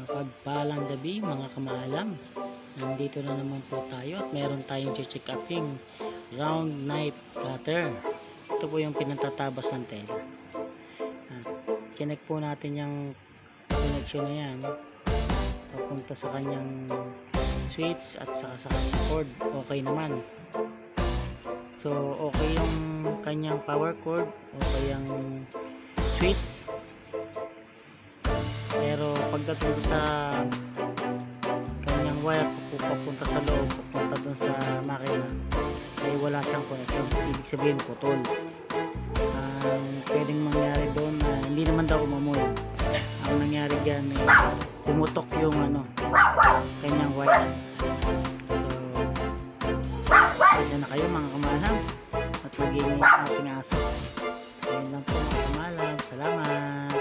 Mapagpalang gabi mga kamaalam. Nandito na naman po tayo at meron tayong check uping round night cutter. Ito po yung pinatatabas ng tela. Connect po natin yung connection na yan papunta sa kanyang switch at saka sa kanyang cord. Okay naman. So okay yung kanyang power cord, okay yung switch. Pero pagdating sa kanyang wire papunta sa loob, papunta dun sa makina, ay wala siyang connection. Ibig sabihin putol. Pwedeng mangyari doon na hindi naman daw umamoy. Ang nangyari dyan ay pumutok yung kanyang wire. So kasi na kayo mga kamalam at maging ating aso. Ayun lang po mga kamalam. Salamat.